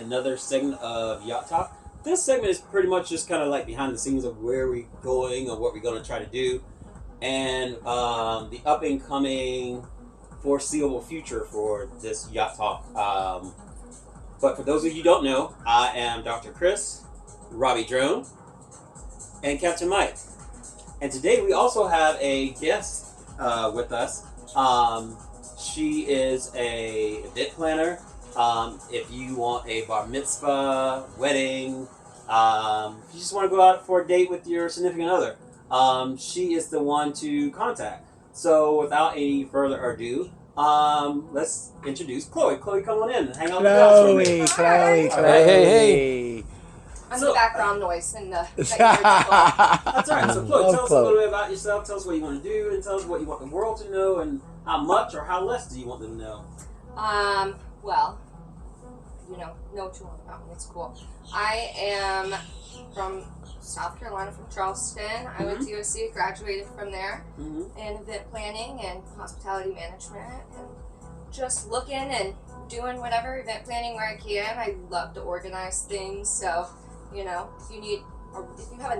another segment of Yacht Talk. This segment is pretty much just kind of like behind the scenes of where we're going or what we're going to try to do, and the up and coming foreseeable future for this Yacht Talk. But for those of you who don't know, I am Dr. Chris, Robbie Drone, and Captain Mike. And today we also have a guest with us. She is a event planner. If you want a bar mitzvah, wedding, if you just want to go out for a date with your significant other, she is the one to contact. So without any further ado, let's introduce Chloe. Chloe, come on in and hang out with us for a minute. Chloe. Hey. I'm the background noise in the. That's all right. So Chloe, tell us a little bit about yourself. Tell us what you want to do, and tell us what you want the world to know, and how much or how less do you want them to know. Well, know too much about me. It's cool. I am from South Carolina, from Charleston. I went to USC, graduated from there in event planning and hospitality management, and just looking and doing whatever event planning where I can. I love to organize things, so if you have a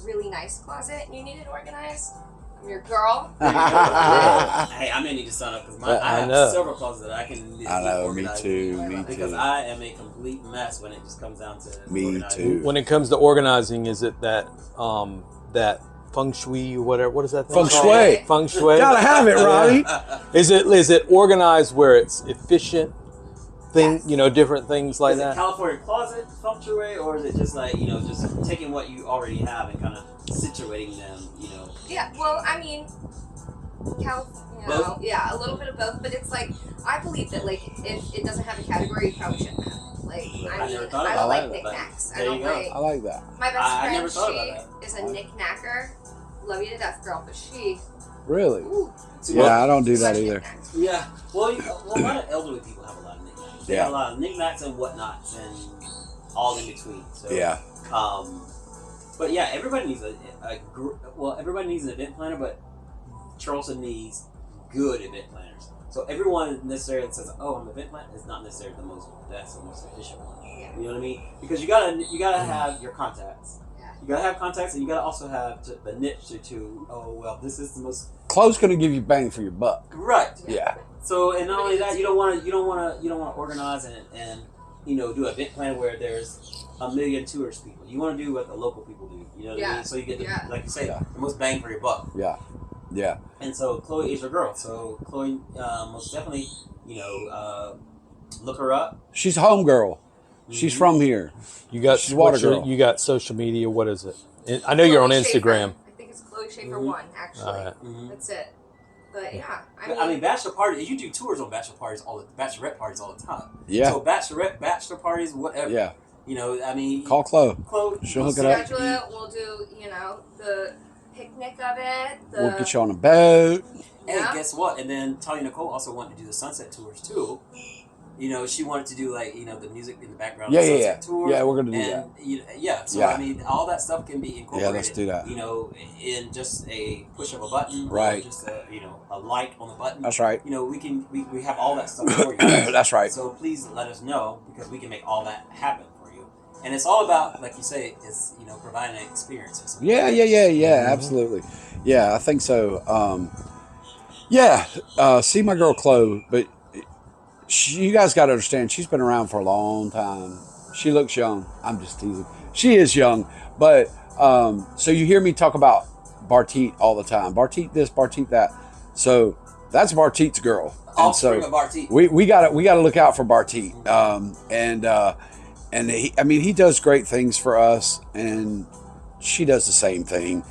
really nice closet and you need it organized, I'm your girl. Hey, I may need to sign up because I have several closets that I can organize. Me too. Because I am a complete mess when it just comes down to organizing. Too. When it comes to organizing, is it that feng shui or whatever? What is that thing? Feng shui. Gotta have it, Robbie. Is it organized where it's efficient? Different things like that. Is it California closet feng shui, or is it just like just taking what you already have and kind of situating them? Yeah. Well, I mean, both? Yeah, a little bit of both. But it's like I believe that if it doesn't have a category, you probably shouldn't have it. I don't like knickknacks. I like that. My best friend, she is a knickknacker. Love you to death, girl, but she. Really? Ooh, yeah, I don't do that either. Yeah. Well, a lot of elderly people have a lot of knickknacks. They have a lot of knickknacks and whatnots and all in between. So yeah. But yeah, everybody needs everybody needs an event planner, but Charleston needs good event planners. So everyone necessarily says, "Oh, I'm an event planner," is not necessarily the most efficient one. Yeah. You know what I mean? Because you gotta have your contacts. Yeah. You gotta have contacts, and you gotta also have the niche to. Oh well, this is the most. Chloe's gonna give you bang for your buck. Right. Yeah. So and not only that, you don't want to organize and do an event plan where there's 1 million tourist people. You want to do what the local people do. You know what I mean? So you get like you say, the most bang for your buck. Yeah. Yeah. And so Chloe is your girl. So Chloe, most definitely, look her up. She's a home girl. She's from here. She's water girl. You got social media. What is it? I know you're on Instagram. I think it's Chloe Schaefer 1, actually. All right. That's it. But yeah, I mean, bachelor parties. You do tours on bachelor parties bachelorette parties all the time. Yeah. So bachelor parties, whatever. Yeah. I mean, call Chloe. She'll hook it up. We'll do, the picnic of it. We'll get you on a boat. Hey, guess what? And then Talia Nicole also wanted to do the sunset tours too. She wanted to do the music in the background. Yeah, of the yeah, sunset tours. Yeah, we're gonna do that. So I mean, all that stuff can be incorporated. Yeah, let's do that. In just a push of a button, right? Or just a light on the button. That's right. We have all that stuff for you. That's right. So please let us know because we can make all that happen for you. And it's all about, like you say, is providing an experience for somebody. Yeah. Absolutely. Yeah, I think so. See my girl Chloe, but you guys got to understand, she's been around for a long time. She looks young. I'm just teasing. She is young, but so you hear me talk about Barteet all the time. Barteet this, Barteet that. So that's Barteet's girl. Offspring of Barteet. We got to look out for Barteet. And he does great things for us, and she does the same thing.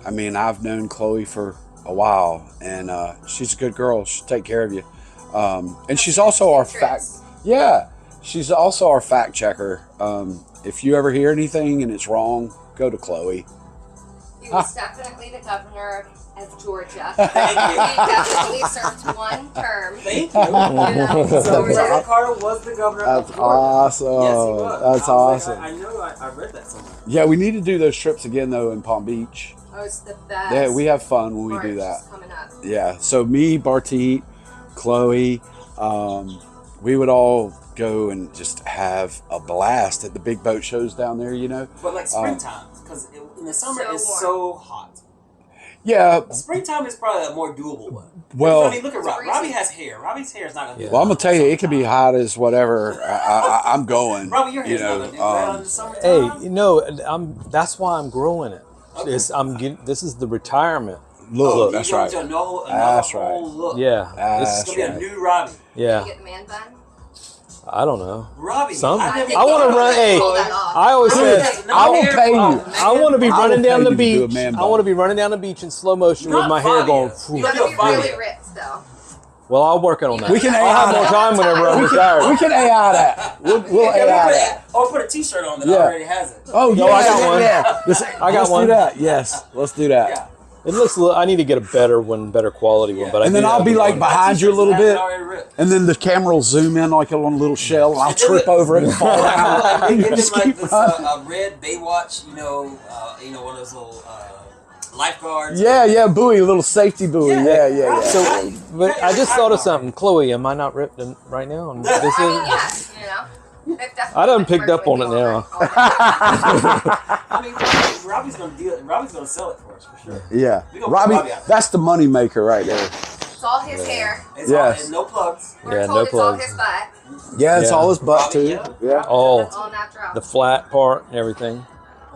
I mean, I've known Chloe for a while, and she's a good girl. She'll take care of you. And she's also our she's also our fact checker. If you ever hear anything and it's wrong, go to Chloe. He was definitely the governor of Georgia. Thank you. He definitely served 1 term. Thank you. So President Carter was the governor of Georgia. Awesome. Yes, he was. That's awesome. I know. I read that somewhere. Yeah, we need to do those trips again though in Palm Beach. Oh, it's the best. Yeah, we have fun when we do that. Coming up. Yeah. So me, Barteet, Chloe, we would all go and just have a blast at the big boat shows down there, you know. But like springtime, because in the summer So it's warm. so hot. Yeah. Springtime is probably a more doable one. Well, I mean, look at Rob. Robbie has hair. Robbie's hair is not gonna. well, I'm gonna tell you, it can be hot as whatever. I'm going. Robbie, your hair's not gonna do that in the summertime. Hey, you know, that's why I'm growing it. Okay. This is the retirement. Look, you're that's going right. to another That's whole right. look. Yeah, That's It's gonna be a new Robbie. yeah. You get the man bun? I don't know. Robbie, Some. I never I want to thought run. about Hey, Pull that off. I always said No I will hair pay fall. you. I want to be I will running down pay the you to do a beach. man I want to bun. be running down the beach in slow motion with Not my hair Fabio. going. You You gotta gotta do be a really Fabio. ripped, though. Well, I'll work on that. We can I'll AI have more that. time whenever I'm retired. We can AI that. We'll AI that. Or put a T-shirt on that Yeah. already has it. Oh, No, I got one. Yeah. I got let's one. do that. Yes, let's do that. Yeah. It looks. I need to get a better one, better quality one. But I And then do I'll have be the like one. behind you a little T-shirts bit, that already ripped. and then the camera will zoom in like on a little shell, and I'll trip over it and fall down. Like, And get just them like keep this running. red Baywatch, one of those little lifeguards. Yeah, buoy, a little safety buoy. Yeah. So, but I just thought of something, Chloe. Am I not ripped right now? And this I mean, is. yes, you know. They've definitely I done been picked up working on it with you now. already. I mean, Robbie's gonna do it. Robbie's gonna sell it for us for sure. Yeah. We gonna put Robbie, Robbie out there. that's the money maker right there. It's all his hair. It's Yes. all, and no plugs. We're Yeah, told no it's all plugs. his butt. Yeah, it's Yeah. all his butt Robbie, too. yeah. Yeah. Oh, All natural. the flat part and everything.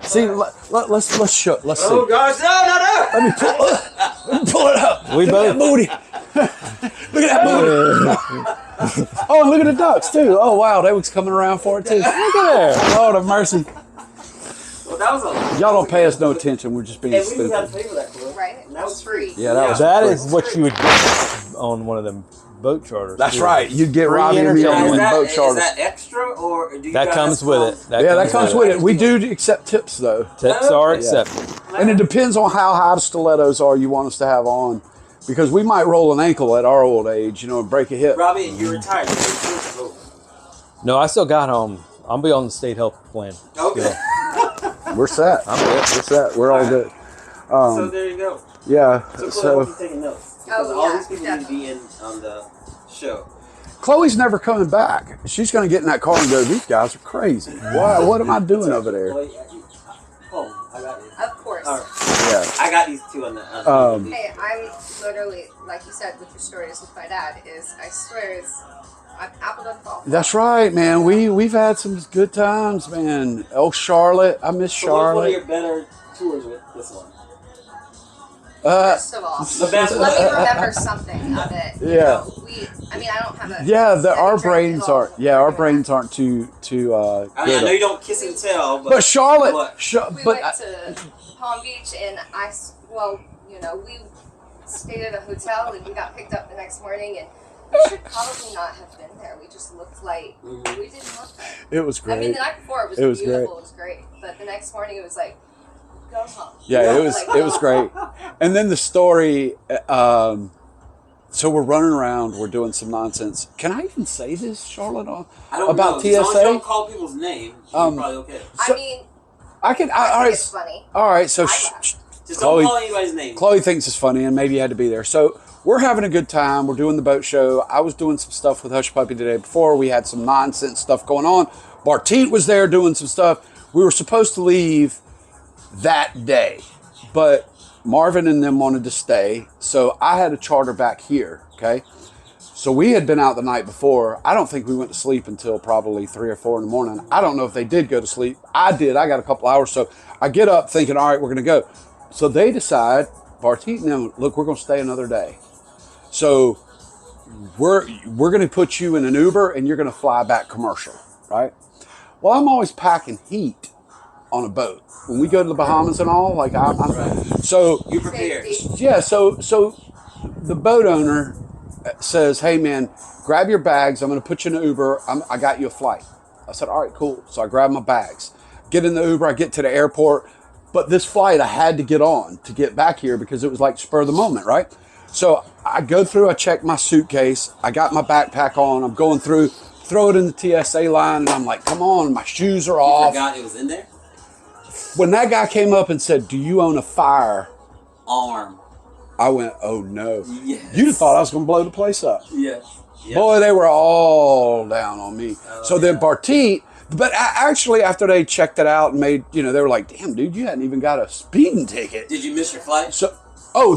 See, let's see. Oh gosh, no! Let me pull it up. We Look at that both. booty. Look at that booty. Oh, look at the ducks too. Oh wow, they was coming around for it too. Look at there. Lord have mercy. Well, that was a. Y'all don't pay us no attention. We're just being Hey, we even got to stupid. pay for that club. Right? And that was free. Yeah, that was. That free. is what you would get on one of them boat charters. That's too. right. You'd get Free Robbie and me entertainment. on Now, one boat is charter. that extra or do you That guys comes with it. Yeah, that comes with it. We do accept tips though, Tips are Yeah. accepted. and it depends on how high the stilettos are you want us to have on, because we might roll an ankle at our old age, and break a hip. Robbie, you're retired. Your insurance is over. No, I still got home. I'll be on the state health plan. Okay. Yeah. We're set. I'm good. We're set. We're all good. So there you go. Yeah. So, Chloe, So hope you're taking notes. Because Oh, all yeah, these people need to be in on the show. Chloe's never coming back. She's going to get in that car and go, "These guys are crazy. Why? What am I doing over there?" Chloe, I got it. Of course. All right. Yeah. I got these two on the. Hey, I'm literally, like you said, with your stories with my dad, I swear I'm apple doesn't fall. That's right, man. We've had some good times, man. Oh, Charlotte. I miss So what's one of your Charlotte. better tours with this one? First of all, The best let me one. remember something of it. You Yeah. know, I don't have a. Yeah, steady our track brains at all. aren't. Yeah, our brains aren't too I know good. you don't kiss and tell, but. But Charlotte, What? We but went to Palm Beach and we stayed at a hotel and we got picked up the next morning and we should probably not have been there. We just looked like we didn't look that. it was I mean, great. the night before It it was was beautiful. great. It was great, but the next morning it was like, go home. Yeah, Like, it was great. And then the story. So we're running around. We're doing some nonsense. Can I even say this, Charlotte? I don't About know. As long as you TSA? don't call people's name, you're probably okay. So- I mean, I can. I All think right. it's funny. All right. So I laugh. Just Chloe- don't call anybody's name. Chloe thinks it's funny, and maybe you had to be there. So we're having a good time. We're doing the boat show. I was doing some stuff with Hush Puppy the day before. We had some nonsense stuff going on. Barteet was there doing some stuff. We were supposed to leave that day, but Marvin and them wanted to stay, so I had to charter back here. Okay. So we had been out the night before. I don't think we went to sleep until probably 3 or 4 in the morning. I don't know if they did go to sleep. I did. I got a couple hours. So I get up thinking, all right, we're going to go. So they decide, Barteet and them, look, we're going to stay another day. So we're going to put you in an Uber and you're going to fly back commercial, right? Well, I'm always packing heat on a boat. When we go to the Bahamas and all, like so You prepared. Safety. yeah, so the boat owner says, "Hey man, grab your bags. I'm going to put you in an Uber. I got you a flight." I said, "All right, cool." So I grab my bags, get in the Uber. I get to the airport, but this flight I had to get on to get back here because it was like spur of the moment, right? So I go through. I check my suitcase. I got my backpack on. I'm going through. Throw it in the TSA line, and I'm like, "Come on, my shoes are I off." forgot it was in there. When that guy came up and said, "Do you own a firearm?" Arm. I went, "Oh no!" Yes. You'd have thought I was going to blow the place up. Yes. Yep. Boy, they were all down on me. Oh, so then Bartit, but actually after they checked it out and made, they were like, damn, dude, you hadn't even got a speeding ticket. Did you miss your flight? So,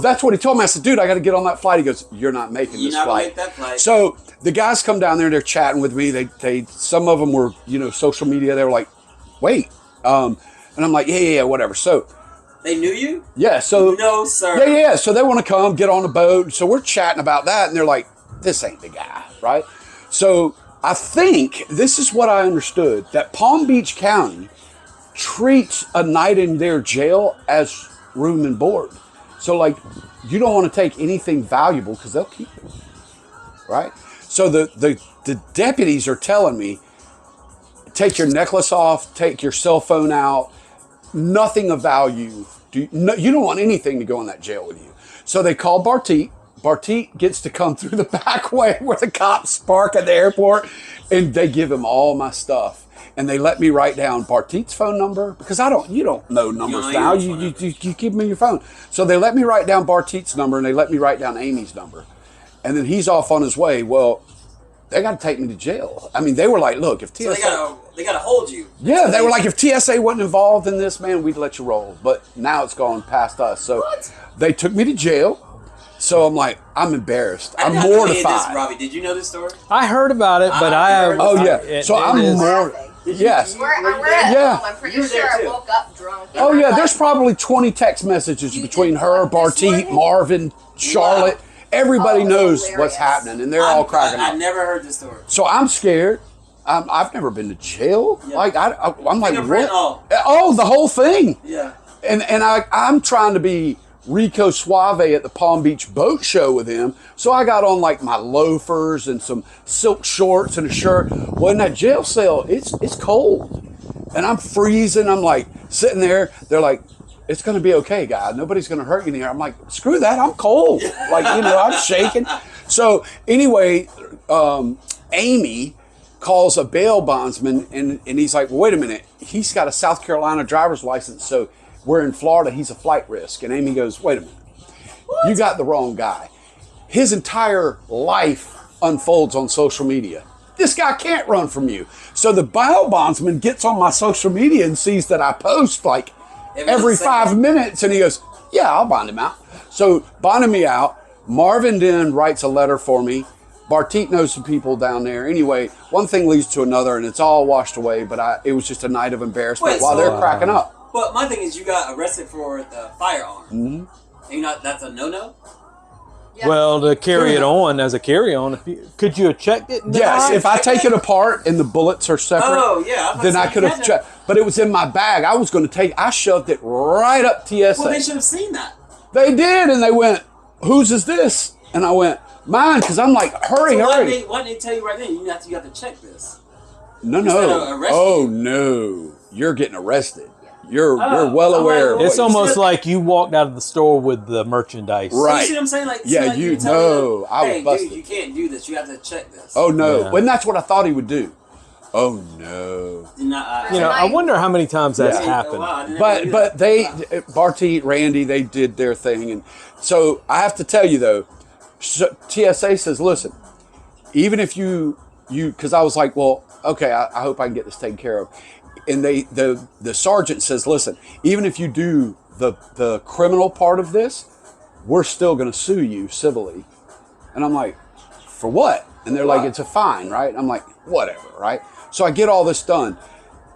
that's what he told me. I said, dude, I got to get on that flight. He goes, you're not making this flight. You're not going to make that flight. So the guys come down there and they're chatting with me. They some of them were, social media. They were like, wait. And I'm like, yeah, whatever. So they knew you? Yeah. So no, sir. Yeah. So they want to come get on the boat. So we're chatting about that. And they're like, this ain't the guy. Right. So I think this is what I understood, that Palm Beach County treats a night in their jail as room and board. So, like, you don't want to take anything valuable because they'll keep it, right? So the deputies are telling me, take your necklace off, take your cell phone out, nothing of value. You don't want anything to go in that jail with you. So they call Bartit. Bartit gets to come through the back way where the cops park at the airport, and they give him all my stuff. And they let me write down Bartit's phone number because you don't know numbers now. You keep them in your phone. So they let me write down Bartit's number and they let me write down Amy's number. And then he's off on his way. Well, they got to take me to jail. I mean, they were like, look, if TSA... So they got to hold you. Yeah, they were like, if TSA wasn't involved in this, man, we'd let you roll. But now it's gone past us. So they took me to jail. So I'm like, I'm embarrassed. I'm mortified. Robbie, did you know this story? I heard about it, but I'm more... Yes. We're at home. I'm pretty sure I woke up drunk. Oh, yeah. There's probably 20 text messages between her, Bartit, Marvin, Charlotte. Everybody knows hilarious. What's happening, and they're all cracking up. I never heard this story. So I'm scared. I've never been to jail. Yeah. Like I'm like, what? The whole thing. Yeah. And I'm trying to be Rico Suave at the Palm Beach boat show with him. So I got on like my loafers and some silk shorts and a shirt. Well, in that jail cell, it's cold. And I'm freezing. I'm like sitting there. They're like, it's going to be okay, guy. Nobody's going to hurt you in here. I'm like, screw that. I'm cold. Like, I'm shaking. So anyway, Amy calls a bail bondsman and he's like, well, wait a minute. He's got a South Carolina driver's license. So we're in Florida, he's a flight risk. And Amy goes, wait a minute, you got the wrong guy. His entire life unfolds on social media. This guy can't run from you. So the bail bondsman gets on my social media and sees that I post like every 5 minutes. And he goes, yeah, I'll bond him out. So bonding me out, Marvin then writes a letter for me. Bartit knows some people down there. Anyway, one thing leads to another and it's all washed away. But it was just a night of embarrassment while they're cracking up. But my thing is, you got arrested for the firearm. Mm-hmm. And that's a no-no? Yeah. Well, to carry it on as a carry-on, could you have checked it? Yes, if I take it apart and the bullets are separate, then I could have checked. But it was in my bag. I shoved it right up TSA. Well, they should have seen that. They did, and they went, whose is this? And I went, mine, because I'm like, hurry. Why didn't they tell you right then? You have to check this. No. Oh, no. You're getting arrested. You're well aware. It's almost like you walked out of the store with the merchandise. Right. You see what I'm saying? Like, I was busted. Dude, you can't do this. You have to check this. Oh, no. And that's what I thought he would do. Oh, no. I wonder how many times that's happened. But Bartit, Randy, they did their thing. And so I have to tell you, though, TSA says, listen, even if you because I was like, well, okay, I hope I can get this taken care of. And the sergeant says, listen, even if you do the criminal part of this, we're still going to sue you civilly. And I'm like, for what? And they're like, it's a fine, right? I'm like, whatever, right? So I get all this done.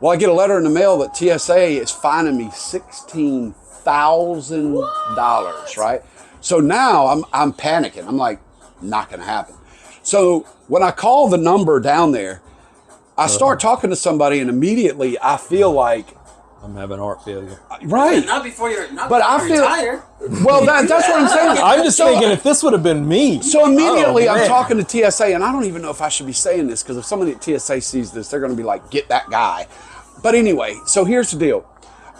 Well, I get a letter in the mail that TSA is fining me $16,000, right? So now I'm panicking. I'm like, not going to happen. So when I call the number down there, I start talking to somebody, and immediately I feel like I'm having heart failure. Right. Not before you're retired. Well, that's what I'm saying. I'm just thinking if this would have been me. So immediately I'm talking to TSA, and I don't even know if I should be saying this, because if somebody at TSA sees this, they're going to be like, get that guy. But anyway, so here's the deal.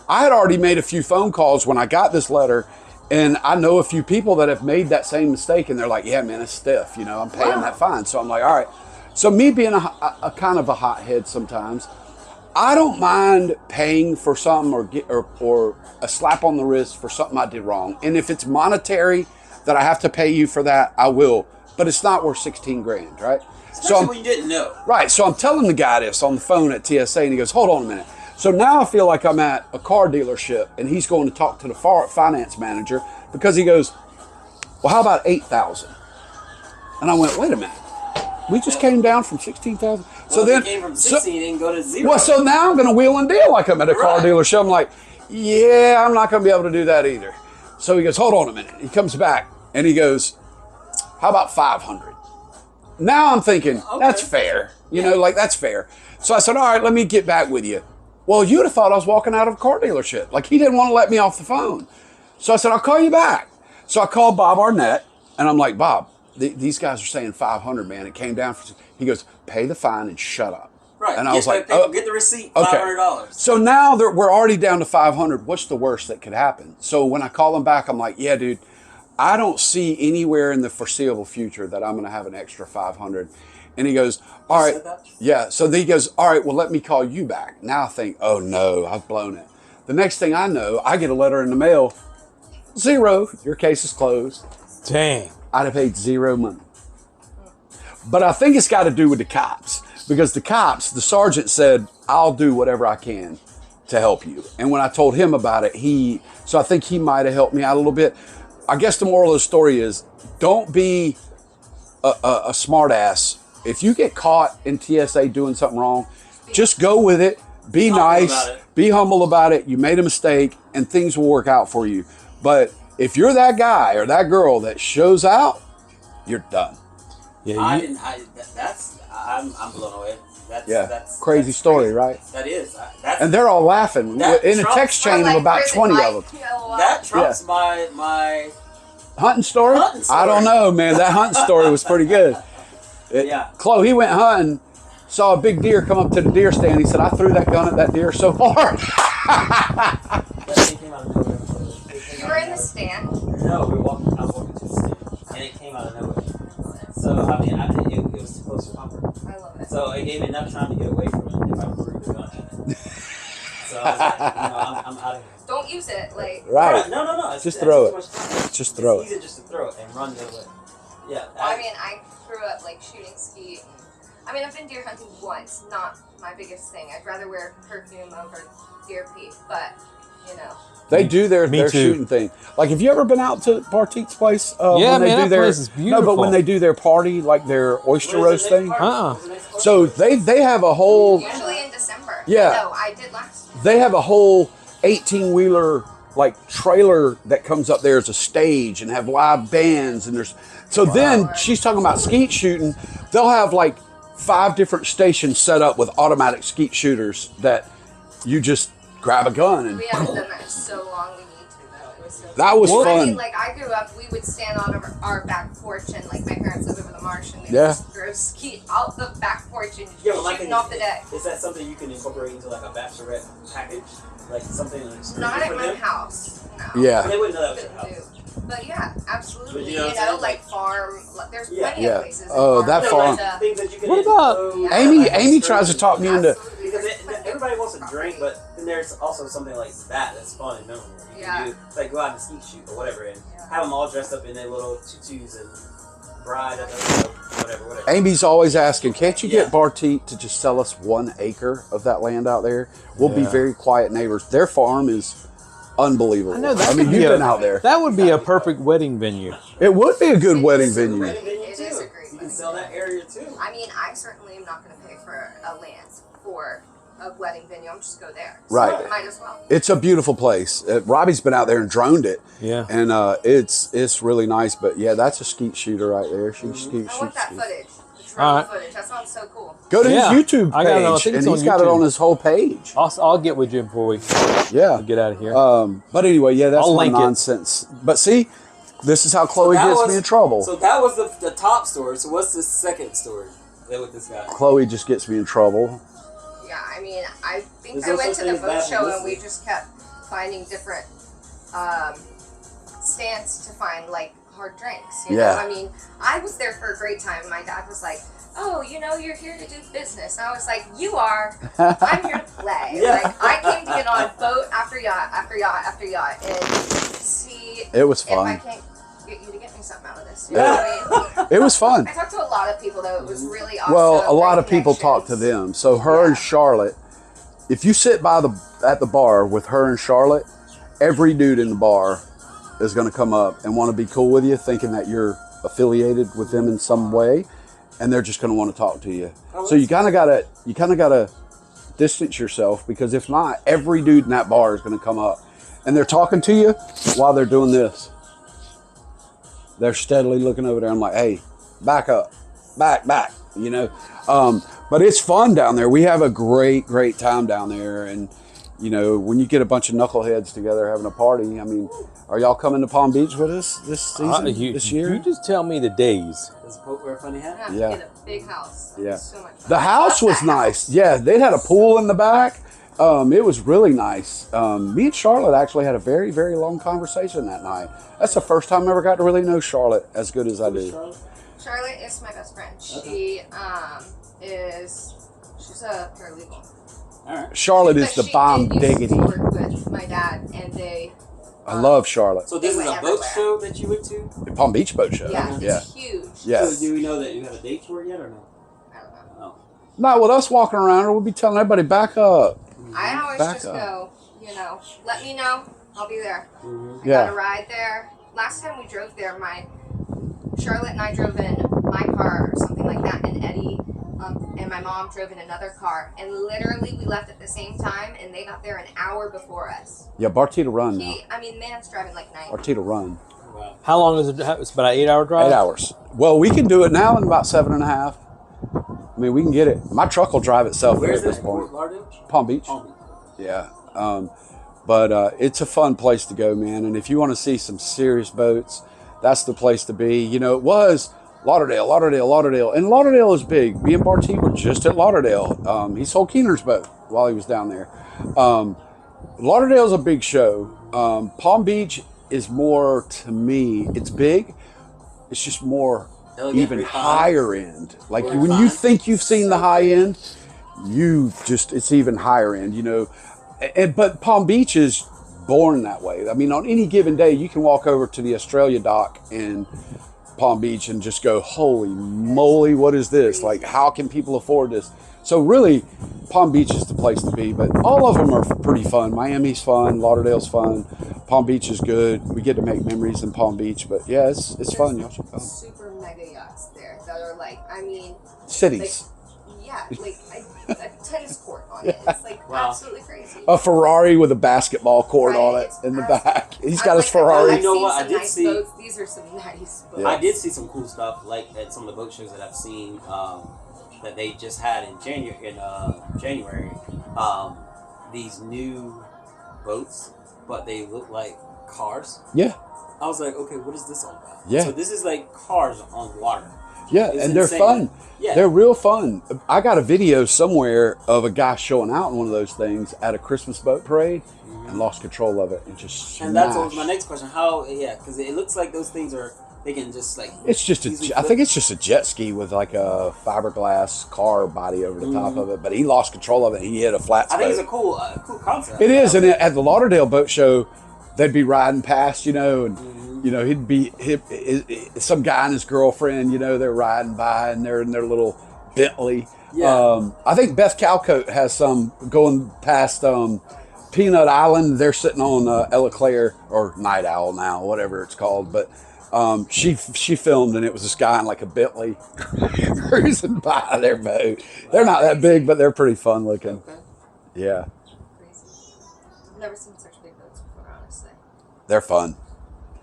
I had already made a few phone calls when I got this letter, and I know a few people that have made that same mistake, and they're like, yeah, man, it's stiff. I'm paying that fine. So I'm like, all right. So me being a kind of a hothead sometimes, I don't mind paying for something or a slap on the wrist for something I did wrong. And if it's monetary that I have to pay you for that, I will. but it's not worth 16 grand, right? Especially when you didn't know. Right, so I'm telling the guy this on the phone at TSA, and he goes, hold on a minute. So now I feel like I'm at a car dealership, and he's going to talk to the finance manager because he goes, well, how about 8,000? And I went, wait a minute. We just came down from 16,000. So then, came from 16 and go to 0. Well, so now I'm going to wheel and deal like I'm at a car dealership. I'm like, yeah, I'm not going to be able to do that either. So he goes, hold on a minute. He comes back and he goes, how about 500? Now I'm thinking, that's fair. You know, like that's fair. So I said, all right, let me get back with you. Well, you'd have thought I was walking out of a car dealership. Like he didn't want to let me off the phone. So I said, I'll call you back. So I called Bob Arnett and I'm like, Bob, these guys are saying 500, man. It came down. He goes, pay the fine and shut up. Right. And I was like, oh, get the receipt, $500. So now we're already down to 500. What's the worst that could happen? So when I call him back, I'm like, yeah, dude, I don't see anywhere in the foreseeable future that I'm going to have an extra 500. And he goes, all right. Yeah. So then he goes, all right, well, let me call you back. Now I think, oh no, I've blown it. The next thing I know, I get a letter in the mail. 0. Your case is closed. Dang. I'd have paid 0 money. But I think it's got to do with the cops because the sergeant said, I'll do whatever I can to help you. And when I told him about it, so I think he might have helped me out a little bit. I guess the moral of the story is don't be a smart ass. If you get caught in TSA doing something wrong, just go with it. Be nice. Be humble about it. You made a mistake and things will work out for you. But if you're that guy or that girl that shows out, you're done. Yeah, I'm blown away. That's crazy story, right? That is. And they're all laughing in a text chain of about 20 of them. That trumps my hunting story? I don't know, man. That hunting story was pretty good. Chloe, he went hunting, saw a big deer come up to the deer stand. He said, I threw that gun at that deer so hard. You were in the stand? No, I was walking to the stand, and it came out of nowhere. So, I mean, it was too close to comfort. I love it. So, it gave me enough time to get away from it if I threw the gun at it. So, I was like, I'm out of here. Don't use it, like... Right. No. Just throw it. Just throw it. It's easier just to throw it and run the other way. Yeah. I mean, I grew up, like, shooting skeet. I mean, I've been deer hunting once. Not my biggest thing. I'd rather wear perfume over deer pee, but, you know... They do their shooting thing. Like, have you ever been out to Bartik's place? Yeah, man, that place is beautiful. No, but when they do their party, like their oyster roast thing. So they have a whole... Usually in December. Yeah. No, I did last year. They have a whole 18-wheeler, like, trailer that comes up there as a stage and have live bands. And there's... So then she's talking about skeet shooting. They'll have, like, 5 different stations set up with automatic skeet shooters that you just... grab a gun and we haven't done that in so long. We need to though. It was so that was fun. I mean, like I grew up, we would stand on our back porch and like my parents lived over the marsh and they would just throw skeet out the back porch and shooting off the deck. Is that something you can incorporate into like a bachelorette package? Like something not at my house. No. Yeah. They wouldn't know that was your house. But yeah, absolutely. But you know like farm. There's plenty of places. Oh, that farm. Things that you can what about Amy tries to talk me into. Because everybody wants to drink, but then there's also something like that's fun and memorable. You can do, like go out and skeet shoot or whatever, and have them all dressed up in their little tutus and bride, whatever. Amy's always asking, can't you get Bartik to just sell us 1 acre of that land out there? We'll be very quiet neighbors. Their farm is unbelievable. I know that. I mean, you've been out there. That would be a perfect wedding venue. It would be a good wedding venue. It is a great. You can sell that area too. I mean, I certainly am not going to pay for a land for a wedding venue. I'm just go there. So right. Might as well. It's a beautiful place. Robbie's been out there and droned it. Yeah. And it's really nice. But yeah, that's a skeet shooter right there. She I want that footage. The drone footage. That sounds so cool. Go to his YouTube page. I think and he's got it on his whole page. I'll get with you before we get out of here. But anyway, yeah, that's my nonsense. But see, this is how Chloe gets me in trouble. So that was the top story. So what's the second story with this guy? Chloe just gets me in trouble. Yeah, I mean, I think I went to the boat show and we just kept finding different stands to find like hard drinks. You know, I mean, I was there for a great time. My dad was like, "Oh, you know, you're here to do business." And I was like, "You are. I'm here to play." Like I came to get on boat after yacht after yacht after yacht and see it was fun. if I can't get you to get me me something out of this. You know what I mean? It was fun. I talked to a lot of people though. It was really awesome. Well, a lot of great people talk to connections. them. So her and Charlotte, if you sit at the bar with her and Charlotte, every dude in the bar is going to come up and want to be cool with you, thinking that you're affiliated with them in some way, and they're just going to want to talk to you. So you kind of gotta distance yourself, because if not, every dude in that bar is going to come up and they're talking to you while they're doing this. They're steadily looking over there. I'm like, hey, back up, back, you know. But it's fun down there. We have a great time down there, and you know, when you get a bunch of knuckleheads together having a party, I mean, are y'all coming to Palm Beach with us this season, this year? You just tell me the days. Does the boat wear a funny hat? Yeah. Get a big house. Yeah. So much fun. The house was nice. Yeah, they had a pool in the back. It was really nice. Me and Charlotte actually had a very long conversation that night. That's the first time I ever got to really know Charlotte as good as I do. Charlotte is my best friend. Okay. She's a paralegal. All right. Charlotte is the bomb diggity. She worked with my dad, and they. I love Charlotte. So this is a boat show that you went to? The Palm Beach boat show. Yeah, it's huge. Yes. So do we know that you have a date for it yet or no? I don't know. No. Not with us walking around, we'll be telling everybody back up. I always Back just up. go, you know, let me know, I'll be there. Mm-hmm. I got a ride there. Last time we drove there, Charlotte and I drove in my car or something like that, and Eddie and my mom drove in another car, and literally we left at the same time, and they got there an hour before us. Yeah, Bartita Run now. Man's driving like 90. Bartita Run. Wow. How long is it? It's about an 8-hour drive. 8 hours. Well, we can do it now in about 7.5. I mean, we can get it. My truck will drive itself there Where's at this that? point. Fort Lauderdale? Palm Beach. Palm Beach. Yeah. But it's a fun place to go, man. And if you want to see some serious boats, that's the place to be. You know, it was Lauderdale. And Lauderdale is big. Me and Barty were just at Lauderdale. He sold Keener's boat while he was down there. Lauderdale's a big show. Palm Beach is more, to me, it's big. It's just more even higher end. Like when you think you've seen the high end, it's even higher end, you know. But Palm Beach is born that way. I mean, on any given day, you can walk over to the Australia dock in Palm Beach and just go, holy moly, what is this? Like, how can people afford this? So really, Palm Beach is the place to be. But all of them are pretty fun. Miami's fun. Lauderdale's fun. Palm Beach is good. We get to make memories in Palm Beach. But yeah, it's fun. Y'all should come. Super mega yachts there that are like, I mean, Cities. a tennis court on it. It's like absolutely crazy. A Ferrari with a basketball court on it in the back. He's got his Ferrari. You know what? I did see. Boats. These are some nice boats. Yeah. I did see some cool stuff, like at some of the boat shows that I've seen that they just had in January. These new boats, but they look like cars. Yeah. I was like, okay, what is this all about? Yeah. So this is like cars on water. Yeah, It's and they're insane. fun. Yeah. They're real fun. I got a video somewhere of a guy showing out in one of those things at a Christmas boat parade and lost control of it and just smashed. And that's what was my next question. How? Yeah, because it looks like those things they can just like. It's just easily I flip. think it's just a jet ski with like a fiberglass car body over the top of it, but he lost control of it. He hit a flat I spot. think it's a cool concept. It is, and at the Lauderdale boat show, they'd be riding past, you know, and you know some guy and his girlfriend, you know, they're riding by and they're in their little Bentley. Yeah. I think Beth Calcote has some going past Peanut Island. They're sitting on Ella Claire or Night Owl now, whatever it's called, but. She filmed, and it was this guy in like a Bentley cruising by their boat. They're not that big, but they're pretty fun looking. Okay. Yeah, Crazy. I've never seen such big boats before, honestly. they're fun.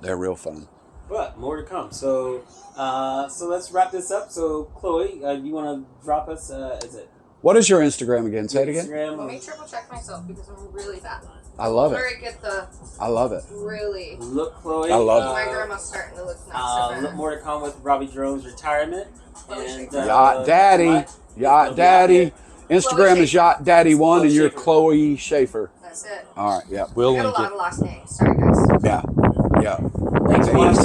They're real fun. But more to come. So let's wrap this up. So Chloe, you want to drop us? Is it? What is your Instagram again? Say it again. Instagram. Let me triple check myself because I'm really bad. I love it. Where I get the I love it. really. Look, Chloe. I love My grandma's starting to look nice. Look more to come with Robbie Jerome's retirement. And, Yacht Daddy. Yacht Daddy. Instagram is Yacht Daddy 1, and you're Chloe Schaefer. That's it. All right. Yeah. We'll I got a link lot it. of last names. Sorry, guys. Yeah. Yeah. Thanks so much.